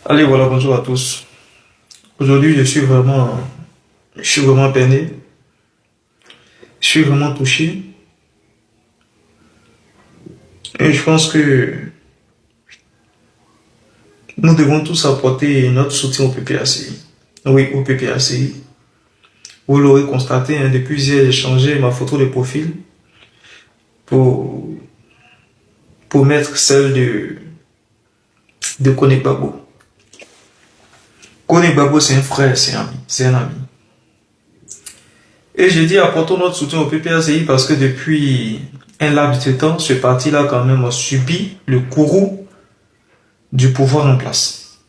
Allez, voilà, bonjour à tous. Aujourd'hui, je suis vraiment peiné, je suis vraiment touché. Et je pense que nous devons tous apporter notre soutien au PPACI. Oui, au PPACI. Vous l'aurez constaté, hein, depuis hier, j'ai changé ma photo de profil pour, pour mettre celle de Kone Gbagbo. Kone Gbagbo, c'est un frère, c'est un ami. Et j'ai dit apportons notre soutien au PPACI parce que depuis un laps de temps, ce parti-là quand même a subi le courroux du pouvoir en place.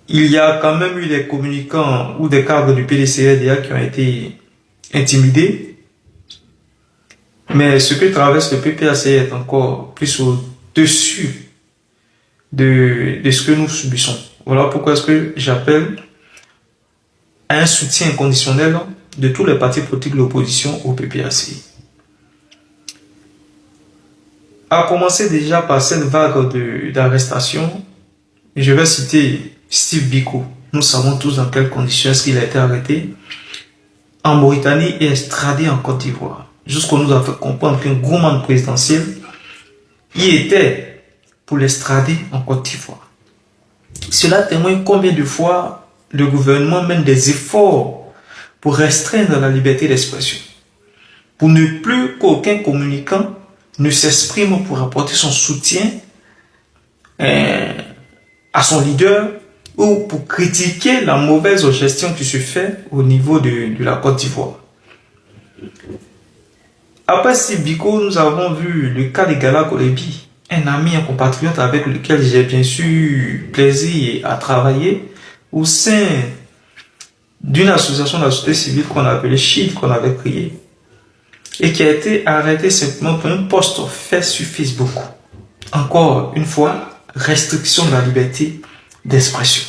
Il y a quand même eu des communicants ou des cadres du PDCRDA qui ont été intimidés, mais ce que traverse le PPACI est encore plus au-dessus de ce que nous subissons. Voilà pourquoi est-ce que j'appelle à un soutien inconditionnel de tous les partis politiques de l'opposition au PPACI. A commencer déjà par cette vague d'arrestation, je vais citer Steve Biko. Nous savons tous dans quelles conditions est-ce qu'il a été arrêté en Mauritanie et extradé en Côte d'Ivoire. Jusqu'on nous a fait comprendre qu'un gouvernement présidentiel y était pour l'extrader en Côte d'Ivoire. Cela témoigne combien de fois le gouvernement mène des efforts pour restreindre la liberté d'expression, pour ne plus qu'aucun communicant ne s'exprime pour apporter son soutien à son leader ou pour critiquer la mauvaise gestion qui se fait au niveau de la Côte d'Ivoire. Après Sibiko, nous avons vu le cas de Gala Kolebi, un ami, un compatriote avec lequel j'ai bien sûr plaisir à travailler au sein d'une association de la société civile qu'on appelait SHIELD, qu'on avait créée, et qui a été arrêté simplement pour un post fait sur Facebook. Encore une fois, restriction de la liberté d'expression.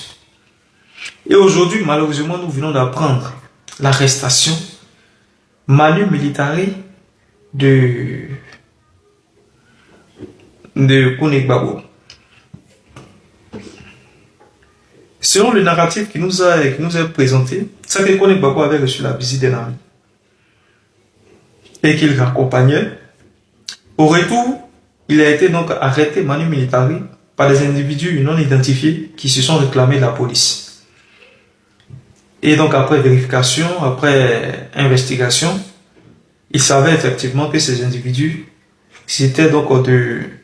Et aujourd'hui, malheureusement, nous venons d'apprendre l'arrestation manu militari de Kone Gbagbo. Selon le narratif qui nous est présenté, c'est que Kone Gbagbo avait reçu la visite d'un ami et qu'il l'accompagnait. Au retour, il a été donc arrêté manu militari par des individus non identifiés qui se sont réclamés de la police. Et donc après vérification, après investigation, il savait effectivement que ces individus c'était donc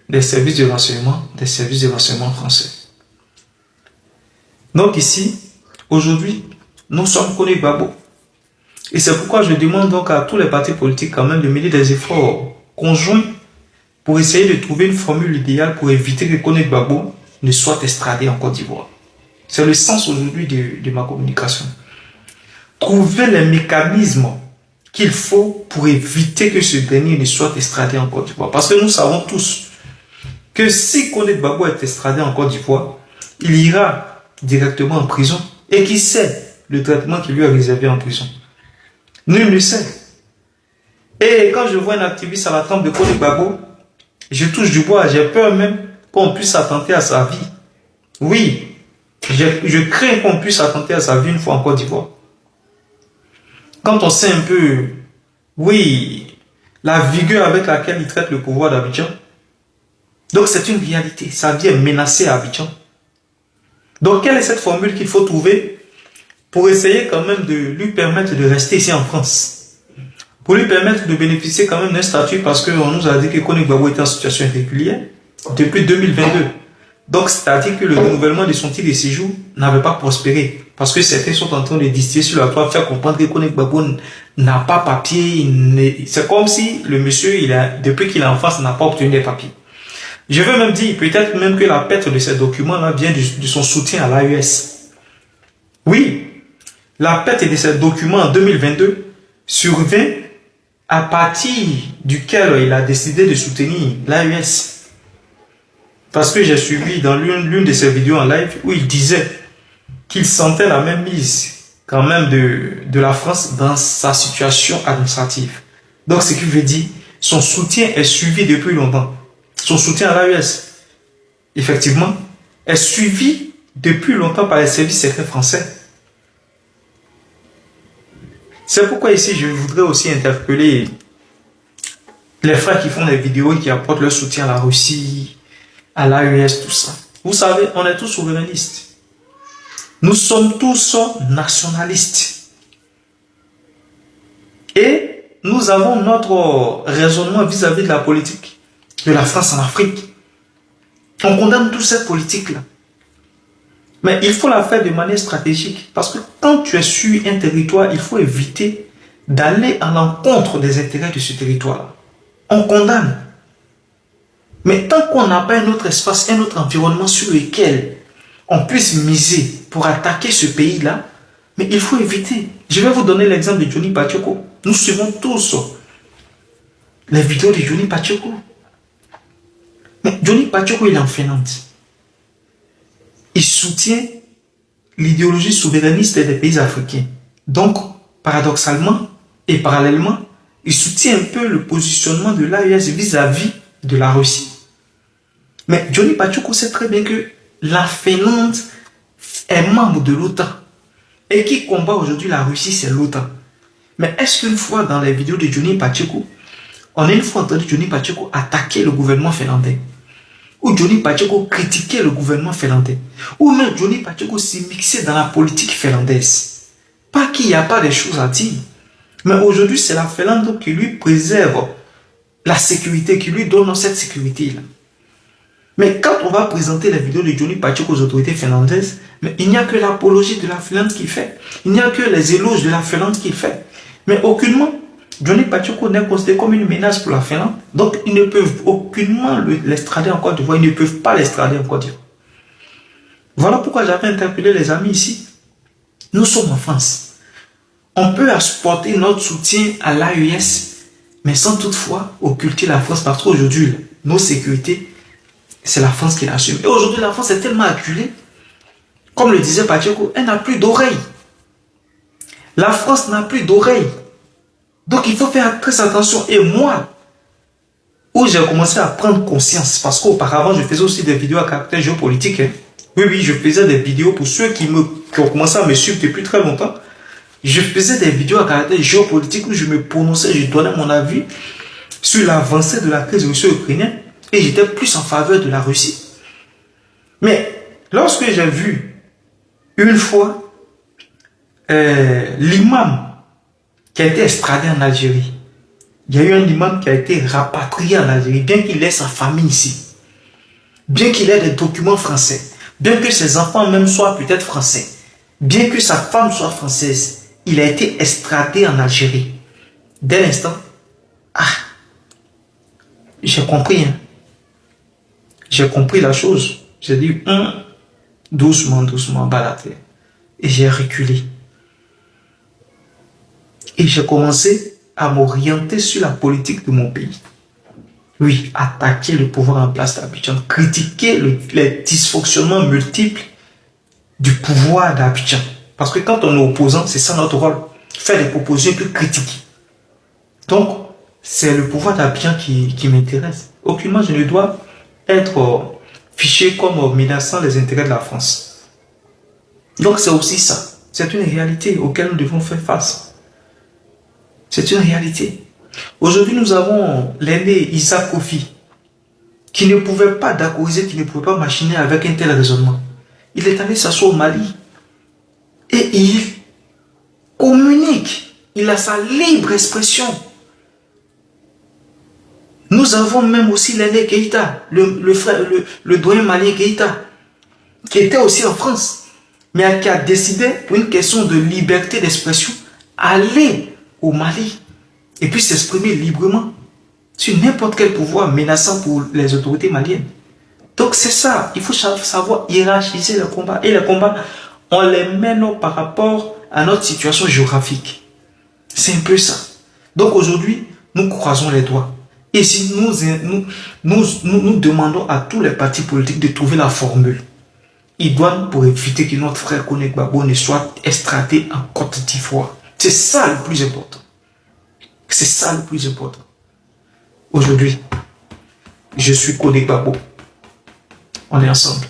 des services de renseignement français. Donc ici, aujourd'hui, nous sommes Kone Gbagbo. Et c'est pourquoi je demande donc à tous les partis politiques quand même de mener des efforts conjoints pour essayer de trouver une formule idéale pour éviter que Kone Gbagbo ne soit extradé en Côte d'Ivoire. C'est le sens aujourd'hui de ma communication. Trouver les mécanismes qu'il faut pour éviter que ce dernier ne soit extradé en Côte d'Ivoire. Parce que nous savons tous que si Kone Gbagbo est extradé en Côte d'Ivoire, il ira directement en prison. Et qui sait le traitement qui lui est réservé en prison? Nul ne sait. Et quand je vois un activiste à la tempe de Kone Gbagbo, je touche du bois, j'ai peur même qu'on puisse attenter à sa vie. Oui, je crains qu'on puisse attenter à sa vie une fois en Côte d'Ivoire. Quand on sait un peu, oui, la vigueur avec laquelle il traite le pouvoir d'Abidjan, donc c'est une réalité, sa vie est menacée à Abidjan. Donc quelle est cette formule qu'il faut trouver pour essayer quand même de lui permettre de rester ici en France? Pour lui permettre de bénéficier quand même d'un statut, parce qu'on nous a dit que Kone Gbagbo était en situation irrégulière depuis 2022. Donc, c'est-à-dire que le renouvellement de son titre de séjour n'avait pas prospéré. Parce que certains sont en train de distiller sur la toile, faire comprendre que Kone Gbagbo n'a pas papier. C'est comme si le monsieur, depuis qu'il est en France, n'a pas obtenu des papiers. Je veux même dire, peut-être même que la perte de ces documents-là vient de son soutien à l'AES. Oui, la perte de ces documents en 2022 survint à partir duquel il a décidé de soutenir l'AES. Parce que j'ai suivi dans l'une de ses vidéos en live où il disait qu'il sentait la même mise quand même de la France dans sa situation administrative. Donc ce qui veut dire, son soutien est suivi depuis longtemps. Son soutien à l'AES. Effectivement, est suivi depuis longtemps par les services secrets français. C'est pourquoi ici, je voudrais aussi interpeller les frères qui font des vidéos et qui apportent leur soutien à la Russie, à l'AES, tout ça. Vous savez, on est tous souverainistes. Nous sommes tous nationalistes. Et nous avons notre raisonnement vis-à-vis de la politique de la France en Afrique. On condamne toute cette politique-là. Mais il faut la faire de manière stratégique. Parce que quand tu es sur un territoire, il faut éviter d'aller à l'encontre des intérêts de ce territoire-là. On condamne. Mais tant qu'on n'a pas un autre espace, un autre environnement sur lequel on puisse miser pour attaquer ce pays-là, mais il faut éviter. Je vais vous donner l'exemple de Johnny Pacheco. Nous suivons tous les vidéos de Johnny Pacheco. Mais Johnny Pacheco, il est en Finlande. Il soutient l'idéologie souverainiste des pays africains. Donc, paradoxalement et parallèlement, il soutient un peu le positionnement de l'AES vis-à-vis de la Russie. Mais Johnny Pacheco sait très bien que la Finlande est membre de l'OTAN. Et qui combat aujourd'hui la Russie, c'est l'OTAN. Mais est-ce qu'une fois dans les vidéos de Johnny Pacheco, on a une fois entendu Johnny Pacheco attaquer le gouvernement finlandais? Ou Johnny Pacheco critiquer le gouvernement finlandais? Ou même Johnny Pacheco s'immiscer dans la politique finlandaise? Pas qu'il n'y a pas des choses à dire. Mais aujourd'hui, c'est la Finlande qui lui préserve la sécurité, qui lui donne cette sécurité-là. Mais quand on va présenter les vidéos de Johnny Pacheco aux autorités finlandaises, mais il n'y a que l'apologie de la Finlande qu'il fait. Il n'y a que les éloges de la Finlande qu'il fait. Mais aucunement, Johnny Pacheco n'est considéré comme une menace pour la Finlande. Donc, ils ne peuvent aucunement l'extrader en Côte d'Ivoire. Ils ne peuvent pas l'extrader en Côte d'Ivoire. Voilà pourquoi j'avais interpellé les amis ici. Nous sommes en France. On peut exporter notre soutien à l'AES, mais sans toutefois occulter la France. Parce qu'aujourd'hui, nos sécurités, c'est la France qui l'assume. Et aujourd'hui, la France est tellement acculée, comme le disait Pacheco, elle n'a plus d'oreilles. La France n'a plus d'oreilles. Donc, il faut faire très attention. Et moi, où j'ai commencé à prendre conscience, parce qu'auparavant, je faisais aussi des vidéos à caractère géopolitique. Hein. Oui, je faisais des vidéos pour ceux qui ont commencé à me suivre depuis très longtemps. Je faisais des vidéos à caractère géopolitique où je me prononçais, je donnais mon avis sur l'avancée de la crise russo-ukrainienne. Et j'étais plus en faveur de la Russie. Mais lorsque j'ai vu une fois l'imam qui a été extradé en Algérie, il y a eu un imam qui a été rapatrié en Algérie, bien qu'il ait sa famille ici, bien qu'il ait des documents français, bien que ses enfants même soient peut-être français, bien que sa femme soit française, il a été extradé en Algérie. Dès l'instant, j'ai compris, hein. J'ai compris la chose. J'ai dit, doucement, doucement, bas la terre. Et j'ai reculé. Et j'ai commencé à m'orienter sur la politique de mon pays. Oui, attaquer le pouvoir en place d'Abidjan, critiquer les dysfonctionnements multiples du pouvoir d'Abidjan. Parce que quand on est opposant, c'est ça notre rôle. Faire des propositions et puis critiquer. Donc, c'est le pouvoir d'Abidjan qui m'intéresse. Aucunement, je ne dois être fiché comme menaçant les intérêts de la France. Donc c'est aussi ça. C'est une réalité auquel nous devons faire face. C'est une réalité. Aujourd'hui, nous avons l'aîné Isaac Kofi qui ne pouvait pas d'accordiser, qui ne pouvait pas machiner avec un tel raisonnement. Il est allé s'asseoir au Mali et il communique. Il a sa libre expression. Nous avons même aussi l'aîné Keïta, le doyen malien Keïta, qui était aussi en France, mais qui a décidé, pour une question de liberté d'expression, aller au Mali et puis s'exprimer librement sur n'importe quel pouvoir menaçant pour les autorités maliennes. Donc c'est ça, il faut savoir hiérarchiser le combat. Et les combats, on les mène par rapport à notre situation géographique. C'est un peu ça. Donc aujourd'hui, nous croisons les doigts. Et si nous demandons à tous les partis politiques de trouver la formule idoine pour éviter que notre frère Koné Gbagbo ne soit extradé en Côte d'Ivoire. C'est ça le plus important. C'est ça le plus important. Aujourd'hui, je suis Koné Gbagbo. On est ensemble.